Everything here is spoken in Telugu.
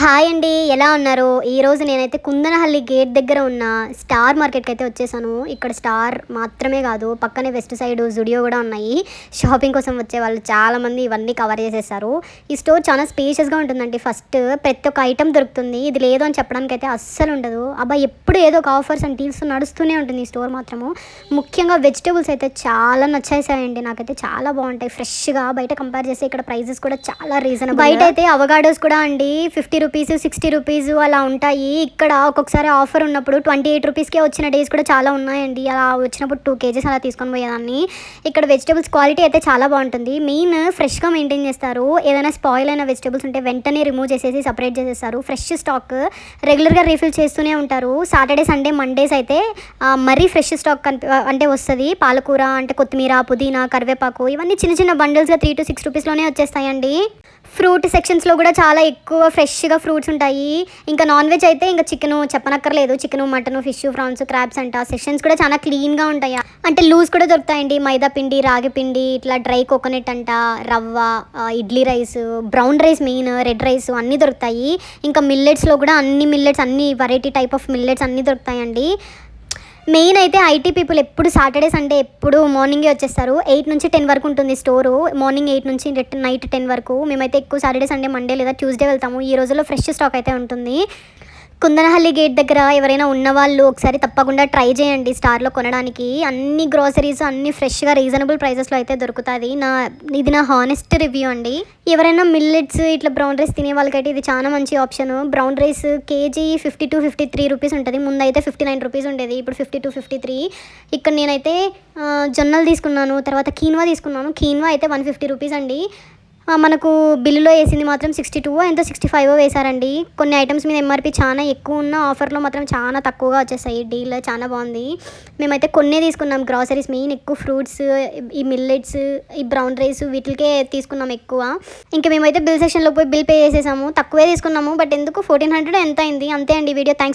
హాయ్ అండి. ఎలా ఉన్నారు? ఈరోజు నేనైతే కుందనహల్లి గేట్ దగ్గర ఉన్న స్టార్ మార్కెట్‌కి అయితే వచ్చేసాను. ఇక్కడ స్టార్ మాత్రమే కాదు, పక్కనే వెస్ట్ సైడ్ జుడియో కూడా ఉన్నాయి. షాపింగ్ కోసం వచ్చేవాళ్ళు చాలామంది ఇవన్నీ కవర్ చేసేసారు. ఈ స్టోర్ చాలా స్పేషియస్‌గా ఉంటుందండి. ఫస్ట్ ప్రతి ఒక్క ఐటెం దొరుకుతుంది. ఇది లేదు అని చెప్పడానికైతే అస్సలు ఉండదు. అబ్బా, ఎప్పుడు ఏదో ఒక ఆఫర్స్ అండ్ డీల్స్ నడుస్తూనే ఉంటుంది ఈ స్టోర్ మాత్రము. ముఖ్యంగా వెజిటబుల్స్ అయితే చాలా నచ్చేసాయండి. నాకైతే చాలా బాగుంటాయి ఫ్రెష్‌గా. బయట కంపేర్ చేస్తే ఇక్కడ ప్రైజెస్ కూడా చాలా రీజనబుల్. బయట అయితే అవగాడోస్ కూడా అండి 50 రూపీస్, 60 రూపీస్ అలా ఉంటాయి. ఇక్కడ ఒక్కొక్కసారి ఆఫర్ ఉన్నప్పుడు 28 రూపీస్కే వచ్చిన డేస్ కూడా చాలా ఉన్నాయండి. అలా వచ్చినప్పుడు 2 కేజెస్ అలా తీసుకొని పోయేదాన్ని. ఇక్కడ వెజిటబుల్స్ క్వాలిటీ అయితే చాలా బాగుంటుంది. మెయిన్ ఫ్రెష్గా మెయింటైన్ చేస్తారు. ఏదైనా స్పాయిల్ అయిన వెజిటబుల్స్ ఉంటే వెంటనే రిమూవ్ చేసేసి సపరేట్ చేసేస్తారు. ఫ్రెష్ స్టాక్ రెగ్యులర్గా రీఫిల్ చేస్తూనే ఉంటారు. సాటర్డే, సండే, మండేస్ అయితే మరీ ఫ్రెష్ స్టాక్ అంటే వస్తుంది. పాలకూర అంటే కొత్తిమీర, పుదీనా, కరివేపాకు ఇవన్నీ చిన్న చిన్న బండిల్స్గా 3 to 6 రూపీస్లోనే వచ్చేస్తాయండి. ఫ్రూట్ సెక్షన్స్లో కూడా చాలా ఎక్కువ ఫ్రెష్గా ఫ్రూట్స్ ఉంటాయి. ఇంకా నాన్ వెజ్ అయితే ఇంకా చికెను చెప్పనక్కర్లేదు. Chicken, mutton, fish, prawns, crabs అంట. సెక్షన్స్ కూడా చాలా క్లీన్గా ఉంటాయి. అంటే లూజ్ కూడా దొరుకుతాయండి. మైదా పిండి, రాగి పిండి, ఇట్లా డ్రై కోకోనట్ అంట, రవ్వ, idli rice, brown rice, main red rice అన్నీ దొరుకుతాయి. ఇంకా మిల్లెట్స్లో కూడా అన్ని వెరైటీ టైప్ ఆఫ్ మిల్లెట్స్ అన్నీ దొరుకుతాయండి. మెయిన్ అయితే ఐటీ పీపుల్ ఎప్పుడు సాటర్డే, సండే ఎప్పుడు మార్నింగే వచ్చేస్తారు. 8 నుంచి 10 వరకు ఉంటుంది స్టోరు. మార్నింగ్ 8 నుంచి నైట్ 10 వరకు. మేమైతే ఎక్కువ సాటర్డే, సండే, మండే లేదా ట్యూస్డే వెళ్తాము. ఈ రోజుల్లో ఫ్రెష్ స్టాక్ అయితే ఉంటుంది. కుందనహల్లి గేట్ దగ్గర ఎవరైనా ఉన్నవాళ్ళు ఒకసారి తప్పకుండా ట్రై చేయండి స్టార్లో కొనడానికి. అన్ని గ్రాసరీస్ అన్ని ఫ్రెష్గా రీజనబుల్ ప్రైజెస్లో అయితే దొరుకుతుంది. ఇది నా హానెస్ట్ రివ్యూ అండి. ఎవరైనా మిల్లెట్స్ ఇట్లా బ్రౌన్ రైస్ తినే వాళ్ళకైతే ఇది చాలా మంచి option. Brown rice KG 50 to 53 rupees ఉంటుంది. ముందైతే 59 రూపీస్ ఉండేది, ఇప్పుడు 50 to 53. ఇక్కడ నేనైతే జొన్నలు తీసుకున్నాను, తర్వాత కీన్వా తీసుకున్నాను. కీన్వా అయితే 150 రూపీస్ అండి. మనకు బిల్లులో వేసింది మాత్రం 62 ఎంతో 65 వేశారండి. కొన్ని ఐటమ్స్ మీద ఎంఆర్పి చాలా ఎక్కువ ఉన్న ఆఫర్లో మాత్రం చాలా తక్కువగా వచ్చేసాయి. డీల్ చాలా బాగుంది. మేమైతే కొన్నే తీసుకున్నాం గ్రాసరీస్. మెయిన్ ఎక్కువ ఫ్రూట్స్, ఈ మిల్లెట్స్, ఈ బ్రౌన్ రైస్ వీటికే తీసుకున్నాం ఎక్కువ. ఇంకా మేమైతే బిల్ సెక్షన్లో పోయి బిల్ పే చేసేసాము. తక్కువే తీసుకున్నాము, బట్ ఎందుకు 1400 ఎంత అయింది అంతే అండి. Video thanks.